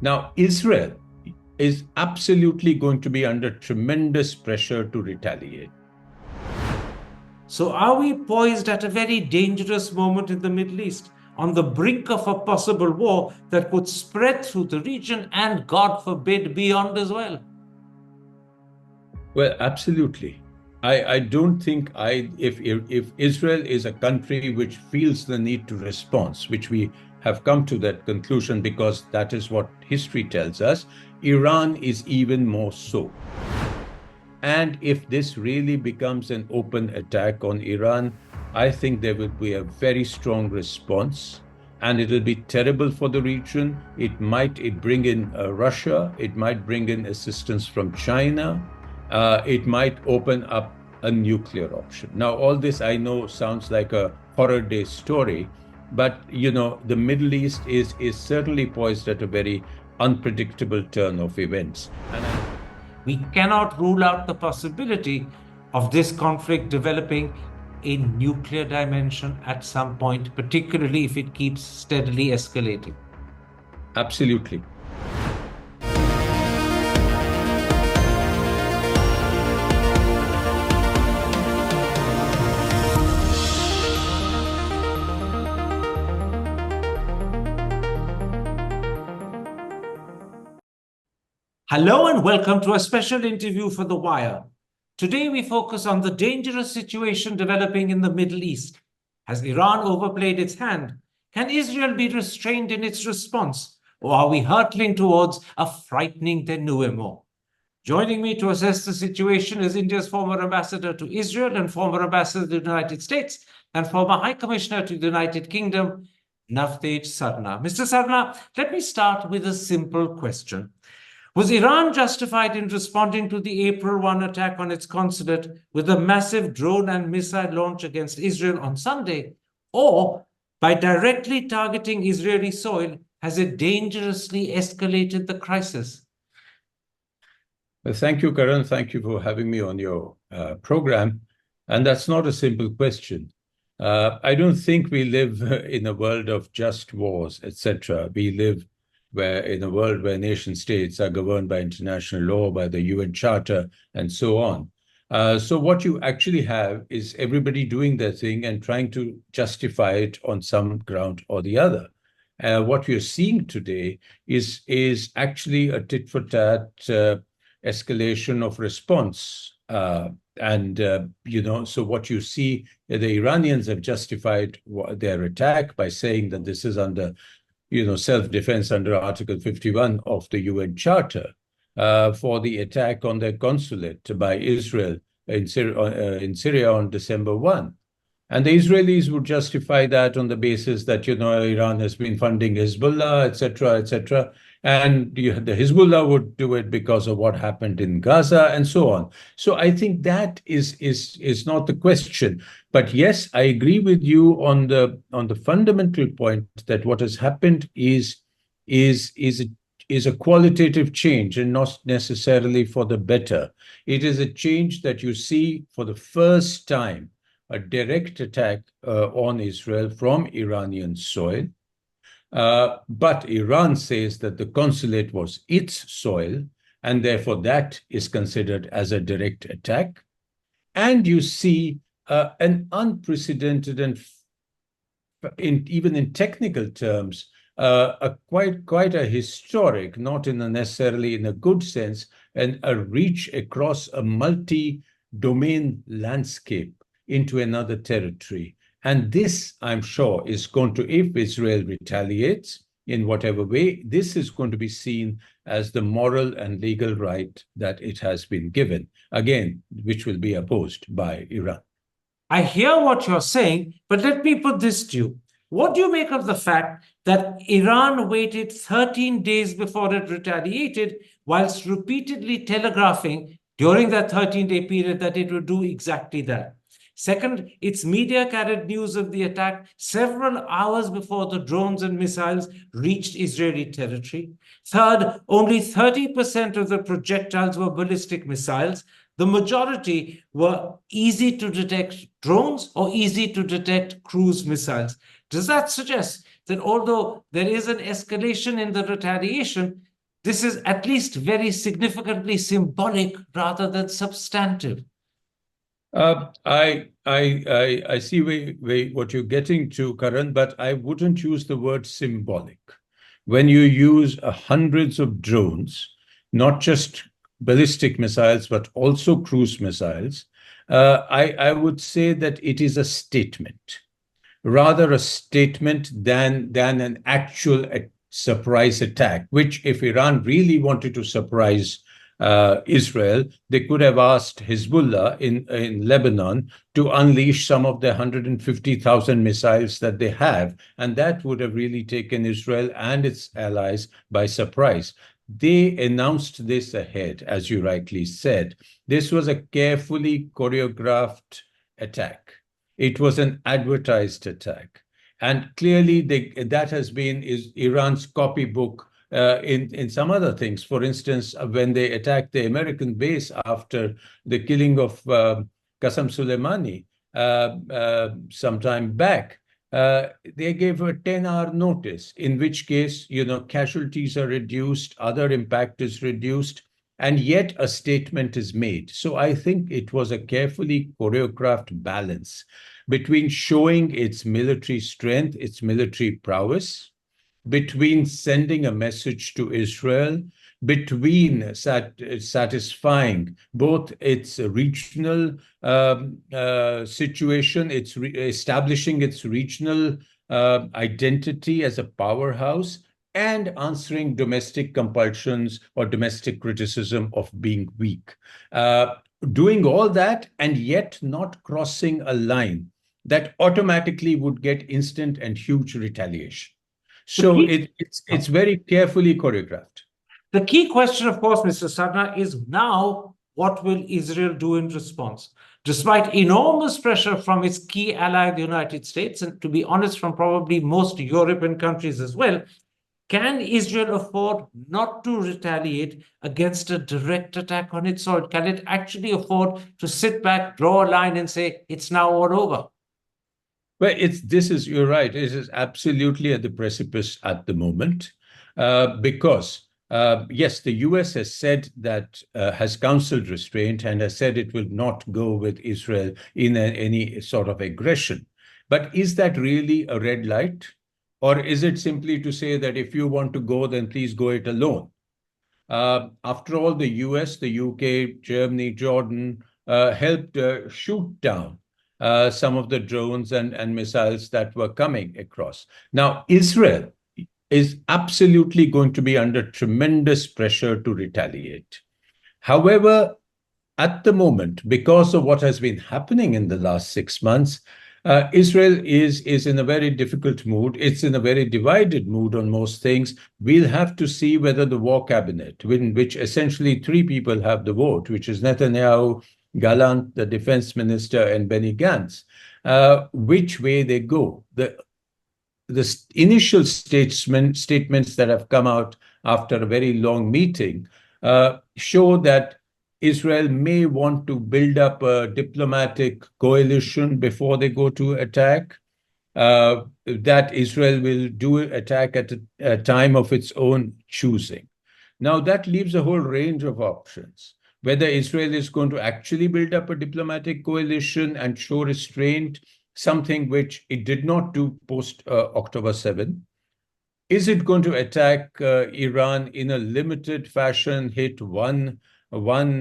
Now, Israel is absolutely going to be under tremendous pressure to retaliate. So are we poised at a very dangerous moment in the Middle East, on the brink of a possible war that could spread through the region and, God forbid, beyond as well? Well, absolutely. I don't think if Israel is a country which feels the need to respond, which we have come to that conclusion because that is what history tells us, Iran is even more so. And if this really becomes an open attack on Iran, I think there will be a very strong response, and it will be terrible for the region. It might bring in Russia, it might bring in assistance from China, it might open up a nuclear option. Now, all this I know sounds like a horror day story, but the Middle East is certainly poised at a very unpredictable turn of events. We cannot rule out the possibility of this conflict developing a nuclear dimension at some point, particularly if it keeps steadily escalating. Absolutely. Hello and welcome to a special interview for The Wire. Today we focus on the dangerous situation developing in the Middle East. Has Iran overplayed its hand? Can Israel be restrained in its response? Or are we hurtling towards a frightening denouement? Joining me to assess the situation is India's former ambassador to Israel and former ambassador to the United States and former High Commissioner to the United Kingdom, Navtej Sarna. Mr. Sarna, let me start with a simple question. Was Iran justified in responding to the April 1 attack on its consulate with a massive drone and missile launch against Israel on Sunday? Or, by directly targeting Israeli soil, has it dangerously escalated the crisis? Well, thank you, Karan. Thank you for having me on your program. And that's not a simple question. I don't think we live in a world of just wars, etc. We live in a world where nation states are governed by international law, by the UN Charter, and so on. So what you actually have is everybody doing their thing and trying to justify it on some ground or the other. What we're seeing today is actually a tit-for-tat escalation of response. So what you see, the Iranians have justified their attack by saying that this is under self-defense under Article 51 of the UN Charter for the attack on their consulate by Israel in Syria on December 1. And the Israelis would justify that on the basis that, Iran has been funding Hezbollah, etc., etc. And the Hezbollah would do it because of what happened in Gaza and so on. So I think that is not the question. But yes, I agree with you on the fundamental point that what has happened is a qualitative change and not necessarily for the better. It is a change that you see for the first time, a direct attack on Israel from Iranian soil. But Iran says that the consulate was its soil, and therefore that is considered as a direct attack. And you see an unprecedented and even in technical terms, quite a historic, not necessarily in a good sense, and a reach across a multi-domain landscape into another territory. And this, I'm sure, is going to, if Israel retaliates in whatever way, this is going to be seen as the moral and legal right that it has been given, again, which will be opposed by Iran. I hear what you're saying, but let me put this to you. What do you make of the fact that Iran waited 13 days before it retaliated, whilst repeatedly telegraphing during that 13-day period that it would do exactly that? Second, its media carried news of the attack several hours before the drones and missiles reached Israeli territory. Third, only 30% of the projectiles were ballistic missiles. The majority were easy to detect drones or easy to detect cruise missiles. Does that suggest that although there is an escalation in the retaliation, this is at least very significantly symbolic rather than substantive. I see what you're getting to, Karan, but I wouldn't use the word symbolic. When you use hundreds of drones, not just ballistic missiles, but also cruise missiles, I would say that it is a statement, rather a statement than an actual surprise attack, which if Iran really wanted to surprise Israel, they could have asked Hezbollah in Lebanon to unleash some of the 150,000 missiles that they have. And that would have really taken Israel and its allies by surprise. They announced this ahead, as you rightly said. This was a carefully choreographed attack. It was an advertised attack. And clearly that has been Iran's copybook in some other things. For instance, when they attacked the American base after the killing of Qasem Soleimani some time back, they gave a 10-hour notice, in which case, casualties are reduced, other impact is reduced, and yet a statement is made. So I think it was a carefully choreographed balance between showing its military strength, its military prowess, between sending a message to Israel, between satisfying both its regional situation, establishing its regional identity as a powerhouse, and answering domestic compulsions or domestic criticism of being weak. Doing all that and yet not crossing a line that automatically would get instant and huge retaliation. So it's very carefully choreographed. The key question, of course, Mr. Sarna, is now what will Israel do in response? Despite enormous pressure from its key ally, the United States, and to be honest, from probably most European countries as well, can Israel afford not to retaliate against a direct attack on its soil? Can it actually afford to sit back, draw a line, and say, it's now all over? Well, you're right. It is absolutely at the precipice at the moment, because yes, the US has said that, has counseled restraint and has said it will not go with Israel in any sort of aggression. But is that really a red light? Or is it simply to say that if you want to go, then please go it alone? After all, the US, the UK, Germany, Jordan helped shoot down some of the drones and missiles that were coming across. Now, Israel is absolutely going to be under tremendous pressure to retaliate. However, at the moment, because of what has been happening in the last 6 months, Israel is in a very difficult mood. It's in a very divided mood on most things. We'll have to see whether the war cabinet, in which essentially 3 people have the vote, which is Netanyahu, Gallant, the defense minister, and Benny Gantz, which way they go. The initial statements that have come out after a very long meeting show that Israel may want to build up a diplomatic coalition before they go to attack, that Israel will do attack at a time of its own choosing. Now, that leaves a whole range of options. Whether Israel is going to actually build up a diplomatic coalition and show restraint, something which it did not do post October 7. Is it going to attack Iran in a limited fashion, hit one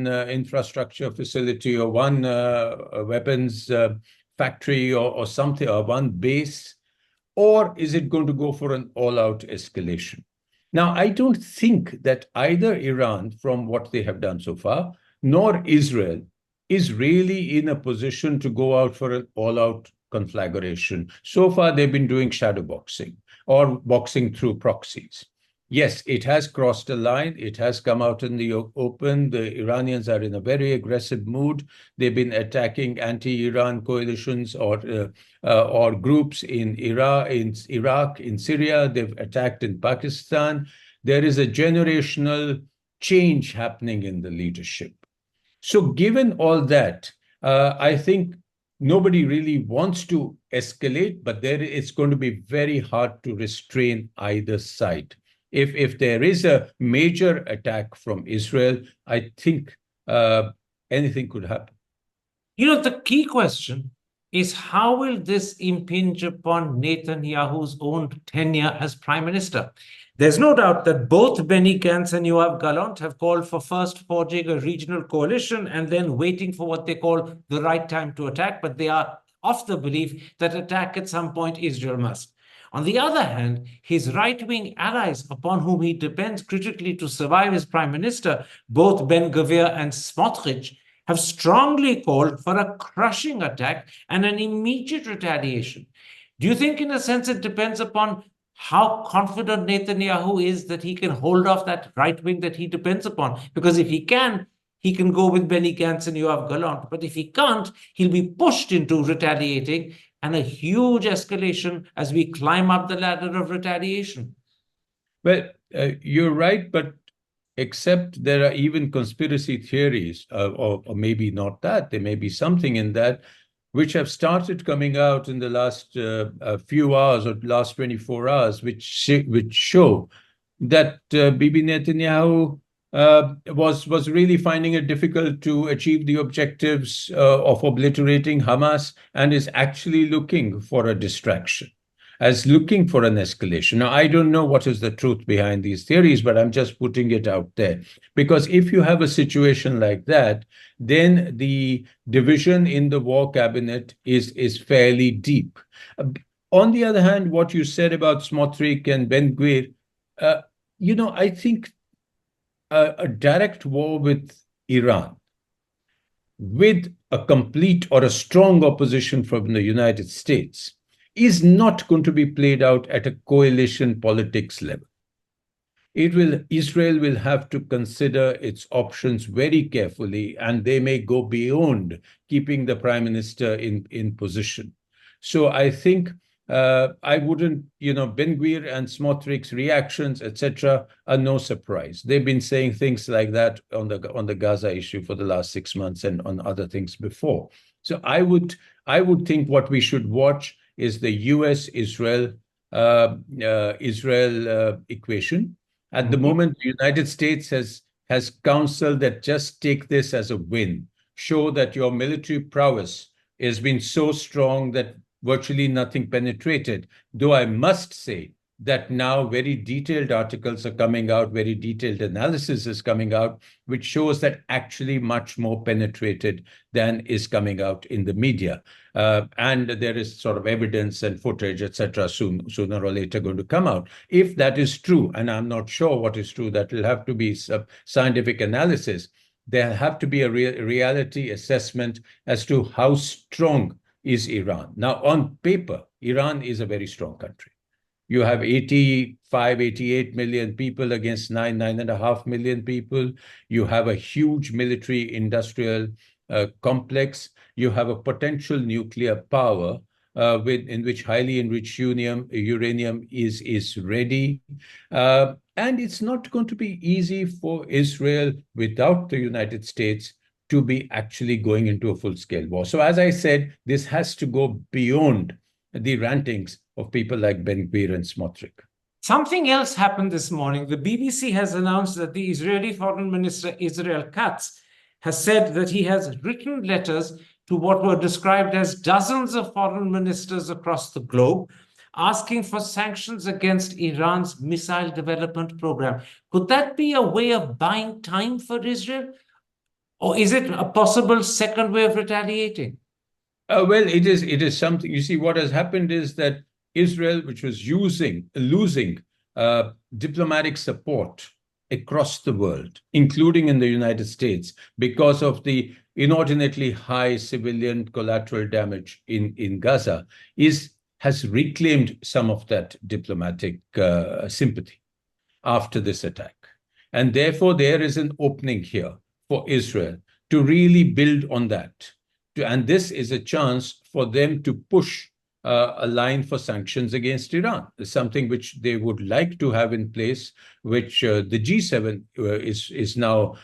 infrastructure facility or one weapons factory or something, or one base? Or is it going to go for an all-out escalation? Now, I don't think that either Iran, from what they have done so far, nor Israel is really in a position to go out for an all-out conflagration. So far, they've been doing shadow boxing or boxing through proxies. Yes, it has crossed a line. It has come out in the open. The Iranians are in a very aggressive mood. They've been attacking anti-Iran coalitions or groups in Iraq, in Syria. They've attacked in Pakistan. There is a generational change happening in the leadership. So given all that, I think nobody really wants to escalate, but it's going to be very hard to restrain either side. If there is a major attack from Israel, I think anything could happen. The key question is how will this impinge upon Netanyahu's own tenure as prime minister? There's no doubt that both Benny Gantz and Yoav Gallant have called for first forging a regional coalition and then waiting for what they call the right time to attack, but they are of the belief that attack at some point Israel must. On the other hand, his right-wing allies, upon whom he depends critically to survive as prime minister, both Ben-Gvir and Smotrich, have strongly called for a crushing attack and an immediate retaliation. Do you think, in a sense, it depends upon how confident Netanyahu is that he can hold off that right wing that he depends upon? Because if he can go with Benny Gantz and Yoav Gallant. But if he can't, he'll be pushed into retaliating and a huge escalation as we climb up the ladder of retaliation. Well, you're right, but except there are even conspiracy theories, or maybe not that, there may be something in that, which have started coming out in the last few hours or last 24 hours, which show that Bibi Netanyahu was really finding it difficult to achieve the objectives of obliterating Hamas and is actually looking for a distraction, as looking for an escalation. Now, I don't know what is the truth behind these theories, but I'm just putting it out there. Because if you have a situation like that, then the division in the war cabinet is fairly deep. On the other hand, what you said about Smotrich and Ben-Gvir, I think a direct war with Iran, with a complete or a strong opposition from the United States, is not going to be played out at a coalition politics level. Israel will have to consider its options very carefully, and they may go beyond keeping the prime minister in position. So I think I wouldn't, Ben-Gvir and Smotrich's reactions, etc., are no surprise. They've been saying things like that on the Gaza issue for the last 6 months and on other things before. So I would think what we should watch is the U.S.-Israel equation. At the moment, the United States has counseled that just take this as a win. Show that your military prowess has been so strong that virtually nothing penetrated. Though I must say that now very detailed articles are coming out, very detailed analysis is coming out, which shows that actually much more penetrated than is coming out in the media. And there is sort of evidence and footage, etc., sooner or later going to come out. If that is true, and I'm not sure what is true, that will have to be scientific analysis. There have to be a reality assessment as to how strong is Iran. Now, on paper, Iran is a very strong country. You have 85, 88 million people against 9.5 million people. You have a huge military industrial complex. You have a potential nuclear power in which highly enriched uranium is ready. And it's not going to be easy for Israel without the United States to be actually going into a full-scale war. So as I said, this has to go beyond the rantings of people like Ben-Gvir and Smotrich. Something else happened this morning. The BBC has announced that the Israeli Foreign Minister Israel Katz has said that he has written letters to what were described as dozens of foreign ministers across the globe, asking for sanctions against Iran's missile development program. Could that be a way of buying time for Israel? Or is it a possible second way of retaliating? Well, it is something. You see, what has happened is that Israel, which was losing diplomatic support across the world, including in the United States, because of the inordinately high civilian collateral damage in Gaza, has reclaimed some of that diplomatic sympathy after this attack. And therefore, there is an opening here for Israel to really build on that. And this is a chance for them to push a line for sanctions against Iran, something which they would like to have in place, which the G7 is now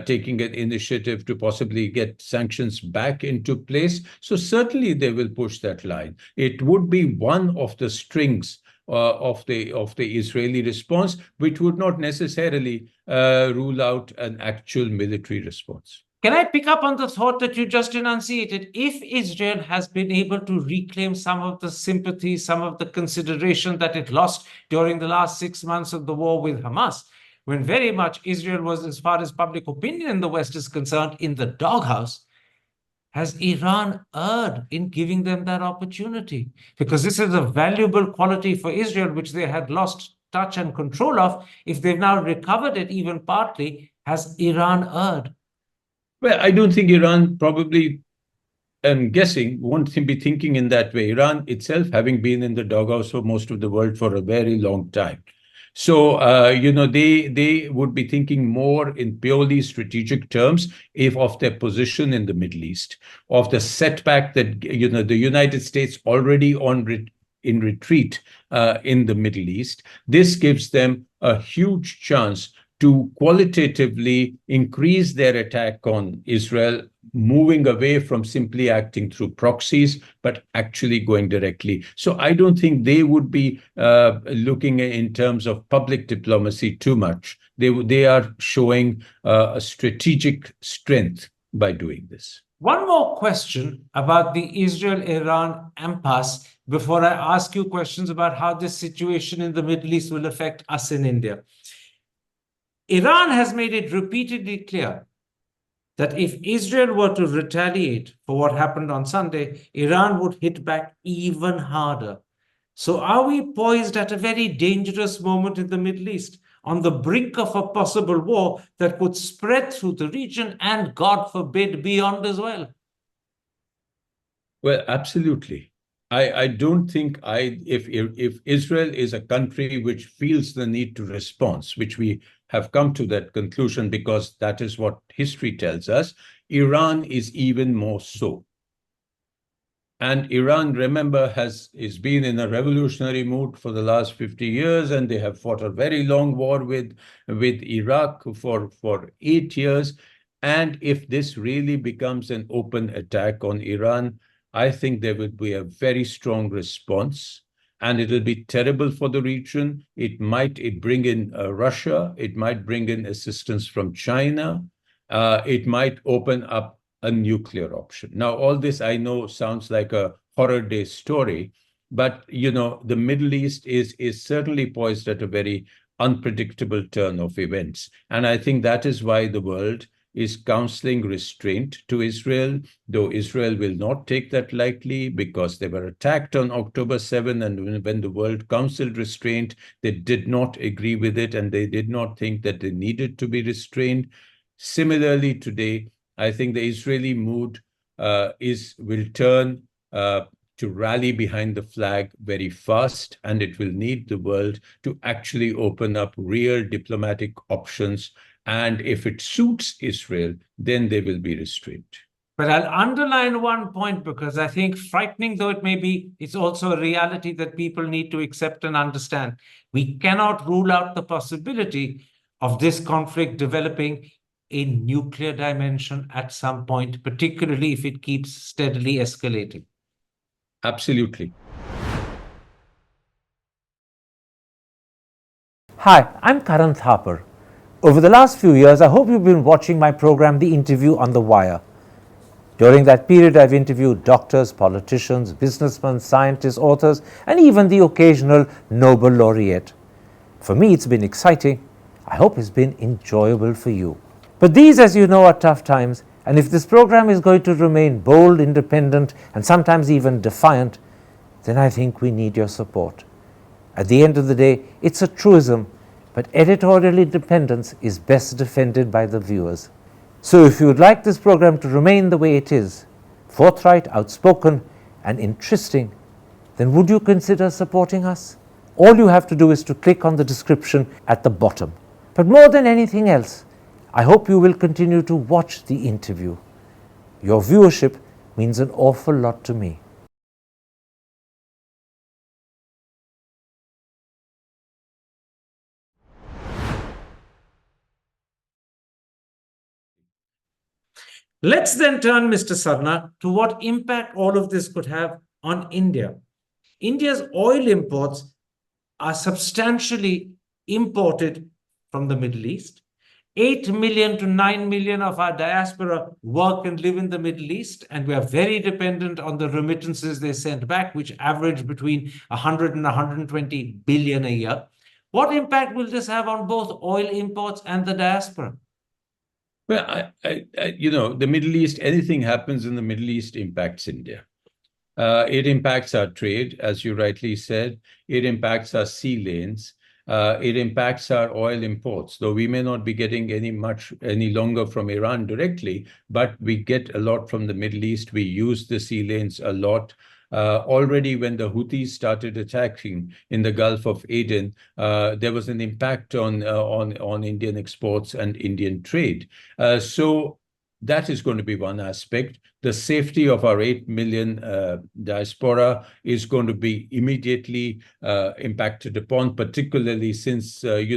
taking an initiative to possibly get sanctions back into place. So certainly they will push that line. It would be one of the strings of the Israeli response, which would not necessarily rule out an actual military response. Can I pick up on the thought that you just enunciated? If Israel has been able to reclaim some of the sympathy, some of the consideration that it lost during the last 6 months of the war with Hamas, when very much Israel was, as far as public opinion in the West is concerned, in the doghouse, has Iran erred in giving them that opportunity? Because this is a valuable quality for Israel, which they had lost touch and control of. If they've now recovered it even partly, has Iran erred? Well, I don't think Iran probably, I'm guessing, won't be thinking in that way. Iran itself, having been in the doghouse for most of the world for a very long time. So, they would be thinking more in purely strategic terms if of their position in the Middle East, of the setback that, the United States already in retreat in the Middle East. This gives them a huge chance to qualitatively increase their attack on Israel, moving away from simply acting through proxies, but actually going directly. So I don't think they would be looking in terms of public diplomacy too much. They are showing a strategic strength by doing this. One more question about the Israel-Iran impasse before I ask you questions about how this situation in the Middle East will affect us in India. Iran has made it repeatedly clear that if Israel were to retaliate for what happened on Sunday, Iran would hit back even harder. So are we poised at a very dangerous moment in the Middle East, on the brink of a possible war that could spread through the region and, God forbid, beyond as well? Well, absolutely. I don't think if Israel is a country which feels the need to respond, which we have come to that conclusion because that is what history tells us, Iran is even more so. And Iran, remember, is been in a revolutionary mood for the last 50 years, and they have fought a very long war with Iraq for 8 years. And if this really becomes an open attack on Iran, I think there would be a very strong response, and it will be terrible for the region. It bring in Russia. It might bring in assistance from China. It might open up a nuclear option. Now, all this I know sounds like a horror day story, but the Middle East is certainly poised at a very unpredictable turn of events, and I think that is why the world is counseling restraint to Israel, though Israel will not take that lightly because they were attacked on October 7, and when the world counseled restraint, they did not agree with it, and they did not think that they needed to be restrained. Similarly, today, I think the Israeli mood will turn to rally behind the flag very fast, and it will need the world to actually open up real diplomatic options. And if it suits Israel, then they will be restrained. But I'll underline one point, because I think, frightening though it may be, it's also a reality that people need to accept and understand. We cannot rule out the possibility of this conflict developing a nuclear dimension at some point, particularly if it keeps steadily escalating. Absolutely. Hi, I'm Karan Thapar. Over the last few years, I hope you've been watching my program, The Interview on the Wire. During that period, I've interviewed doctors, politicians, businessmen, scientists, authors, and even the occasional Nobel laureate. For me, it's been exciting. I hope it's been enjoyable for you. But these, as you know, are tough times, and if this program is going to remain bold, independent, and sometimes even defiant, then I think we need your support. At the end of the day, it's a truism, but editorial independence is best defended by the viewers. So if you would like this program to remain the way it is, forthright, outspoken, and interesting, then would you consider supporting us? All you have to do is to click on the description at the bottom. But more than anything else, I hope you will continue to watch the interview. Your viewership means an awful lot to me. Let's then turn, Mr. Sarna, to what impact all of this could have on India. India's oil imports are substantially imported from the Middle East. 8 million to 9 million of our diaspora work and live in the Middle East, and we are very dependent on the remittances they send back, which average between 100 and 120 billion a year. What impact will this have on both oil imports and the diaspora? Well, the Middle East, anything happens in the Middle East impacts India. It impacts our trade, as you rightly said. It impacts our sea lanes. It impacts our oil imports, though we may not be getting any longer from Iran directly, but we get a lot from the Middle East. We use the sea lanes a lot. Already when the Houthis started attacking in the Gulf of Aden, there was an impact on Indian exports and Indian trade. So that is going to be one aspect. The safety of our 8 million diaspora is going to be immediately impacted upon, particularly since, we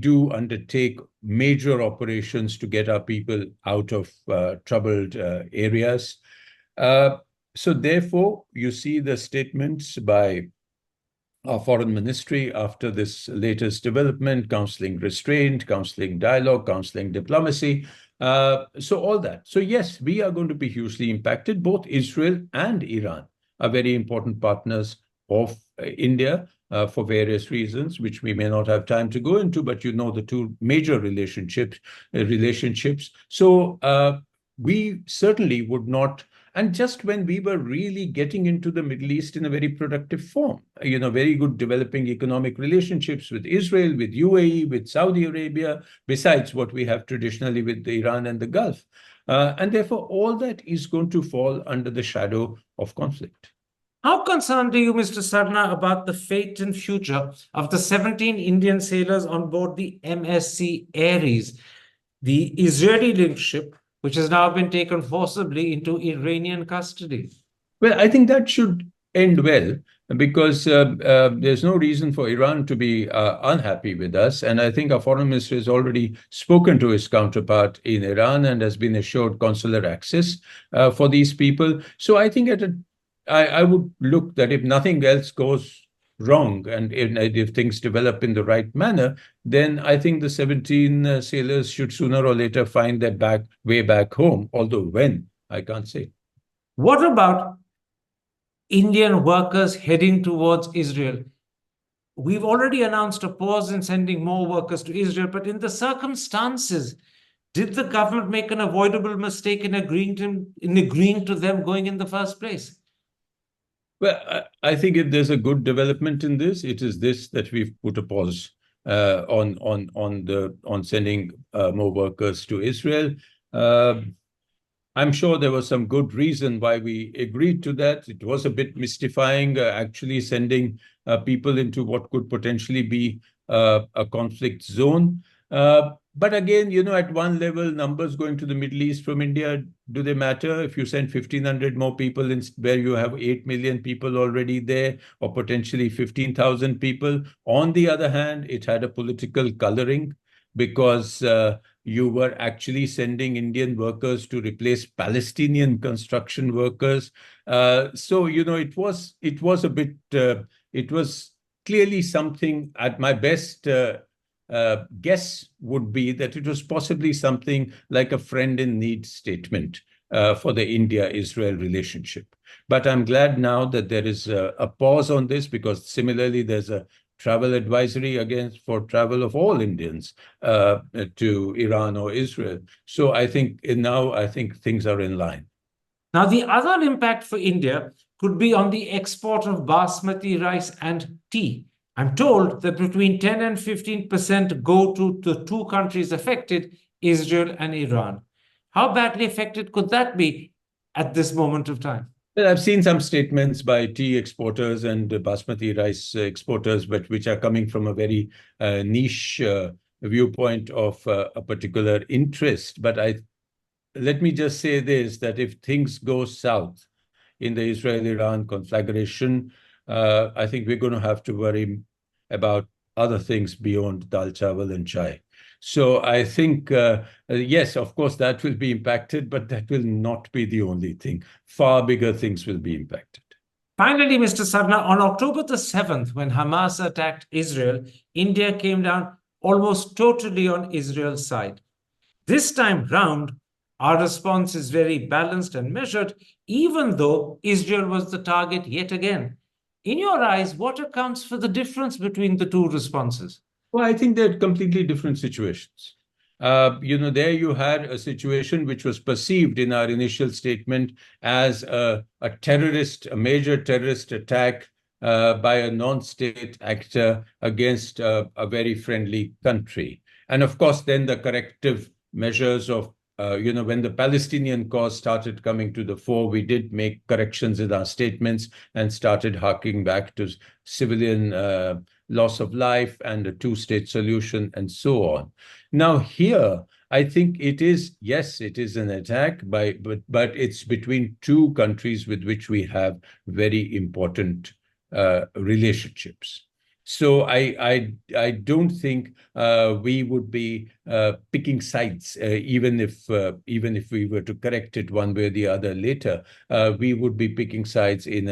do undertake major operations to get our people out of troubled areas. So therefore, you see the statements by our foreign ministry after this latest development, counseling restraint, counseling dialogue, counseling diplomacy. So all that. So yes, we are going to be hugely impacted. Both Israel and Iran are very important partners of India for various reasons, which we may not have time to go into, but the two major relationships. So we certainly would not. And just when we were really getting into the Middle East in a very productive form, very good developing economic relationships with Israel, with UAE, with Saudi Arabia, besides what we have traditionally with Iran and the Gulf. And therefore, all that is going to fall under the shadow of conflict. How concerned are you, Mr. Sarna, about the fate and future of the 17 Indian sailors on board the MSC Aries, the Israeli-linked ship, which has now been taken forcibly into Iranian custody? Well, I think that should end well, because there's no reason for Iran to be unhappy with us. And I think our foreign minister has already spoken to his counterpart in Iran and has been assured consular access for these people. So I think I would look that if nothing else goes wrong and if things develop in the right manner, then I think the 17 sailors should sooner or later find their way back home, although when, I can't say. What about Indian workers heading towards Israel? We've already announced a pause in sending more workers to Israel, but in the circumstances, did the government make an avoidable mistake in agreeing to them going in the first place? Well, I think if there's a good development in this, it is this that we've put a pause on sending more workers to Israel. I'm sure there was some good reason why we agreed to that. It was a bit mystifying, actually sending people into what could potentially be a conflict zone. But again, at one level, numbers going to the Middle East from India, do they matter? If you send 1,500 more people where you have 8 million people already there, or potentially 15,000 people. On the other hand, it had a political coloring, because you were actually sending Indian workers to replace Palestinian construction workers. So, it was a bit, it was clearly something. At my best guess would be that it was possibly something like a friend in need statement for the India-Israel relationship. But I'm glad now that there is a pause on this, because similarly there's a travel advisory for travel of all Indians to Iran or Israel. So I think things are in line. Now, the other impact for India could be on the export of basmati rice and tea. I'm told that between 10 and 15% go to the two countries affected, Israel and Iran. How badly affected could that be at this moment of time? Well, I've seen some statements by tea exporters and basmati rice exporters, but which are coming from a very niche viewpoint of a particular interest. But let me just say this, that if things go south in the Israel-Iran conflagration, I think we're going to have to worry about other things beyond dal chawal and chai. So I think, yes, of course, that will be impacted, but that will not be the only thing. Far bigger things will be impacted. Finally, Mr. Sarna, on October the 7th, when Hamas attacked Israel, India came down almost totally on Israel's side. This time round, our response is very balanced and measured, even though Israel was the target yet again. In your eyes, what accounts for the difference between the two responses? Well, I think they're completely different situations. There you had a situation which was perceived in our initial statement as a major terrorist attack by a non-state actor against a very friendly country. And of course, then the corrective measures of, when the Palestinian cause started coming to the fore, we did make corrections in our statements and started harking back to civilian loss of life and a two-state solution and so on. Now here, I think it is an attack but it's between two countries with which we have very important relationships. So I don't think we would be picking sides, even if we were to correct it one way or the other later. We would be picking sides in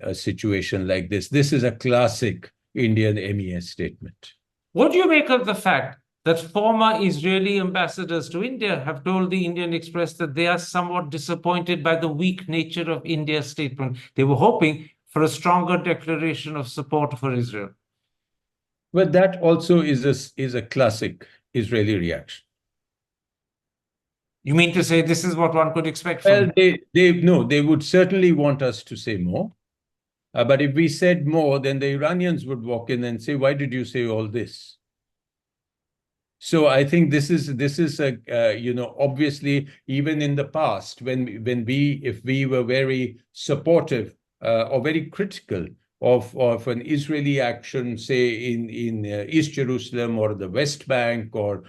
a situation like this. This is a classic Indian MES statement. What do you make of the fact that former Israeli ambassadors to India have told the Indian Express that they are somewhat disappointed by the weak nature of India's statement? They were hoping for a stronger declaration of support for Israel. But that also is a classic Israeli reaction. You mean to say this is what one could expect from Well, they would certainly want us to say more. But if we said more, then the Iranians would walk in and say, "Why did you say all this?" So I think this is obviously, even in the past if we were very supportive or very critical of an Israeli action, say in East Jerusalem or the West Bank, or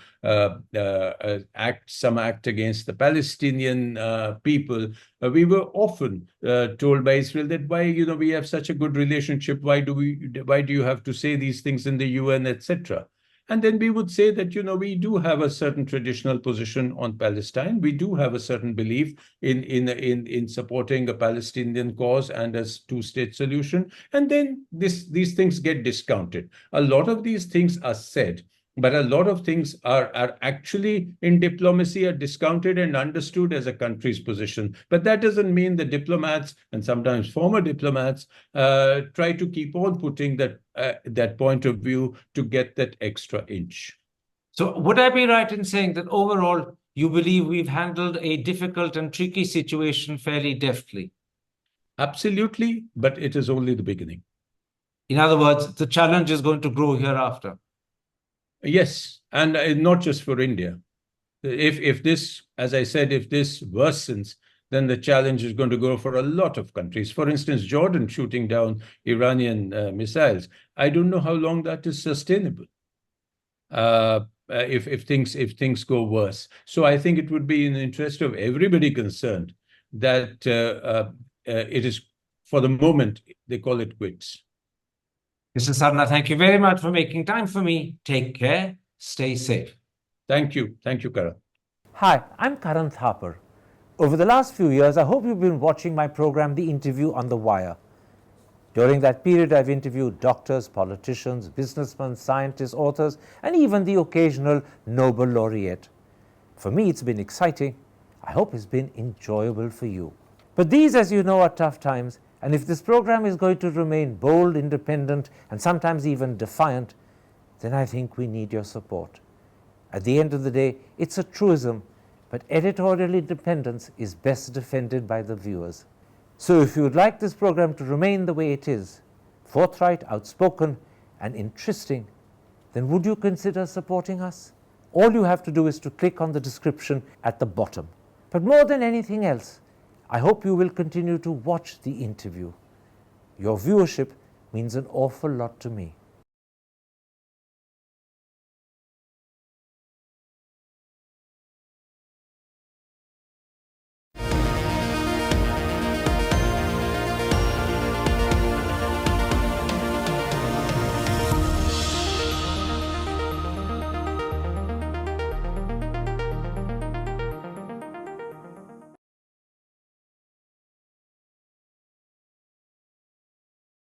some act against the Palestinian people, we were often told by Israel that why we have such a good relationship, why do you have to say these things in the UN, etc. And then we would say that, we do have a certain traditional position on Palestine. We do have a certain belief in supporting a Palestinian cause and a two-state solution. And then these things get discounted. A lot of these things are said, but a lot of things are actually in diplomacy are discounted and understood as a country's position. But that doesn't mean the diplomats, and sometimes former diplomats, try to keep on putting that point of view to get that extra inch. So would I be right in saying that overall you believe we've handled a difficult and tricky situation fairly deftly? Absolutely, but it is only the beginning. In other words, the challenge is going to grow hereafter. Yes, and not just for India. If this, as I said, if this worsens, then the challenge is going to go for a lot of countries. For instance, Jordan shooting down Iranian missiles. I don't know how long that is sustainable. If things go worse, so I think it would be in the interest of everybody concerned that it is, for the moment, they call it quits. Mr. Sarna, thank you very much for making time for me. Take care. Stay safe. Thank you. Thank you, Karan. Hi, I'm Karan Thapar. Over the last few years, I hope you've been watching my program, The Interview on the Wire. During that period, I've interviewed doctors, politicians, businessmen, scientists, authors, and even the occasional Nobel laureate. For me, it's been exciting. I hope it's been enjoyable for you. But these, as you know, are tough times, and if this program is going to remain bold, independent, and sometimes even defiant, then I think we need your support. At the end of the day, it's a truism, but editorial independence is best defended by the viewers. So if you would like this program to remain the way it is, forthright, outspoken, and interesting, then would you consider supporting us? All you have to do is to click on the description at the bottom. But more than anything else, I hope you will continue to watch The Interview. Your viewership means an awful lot to me.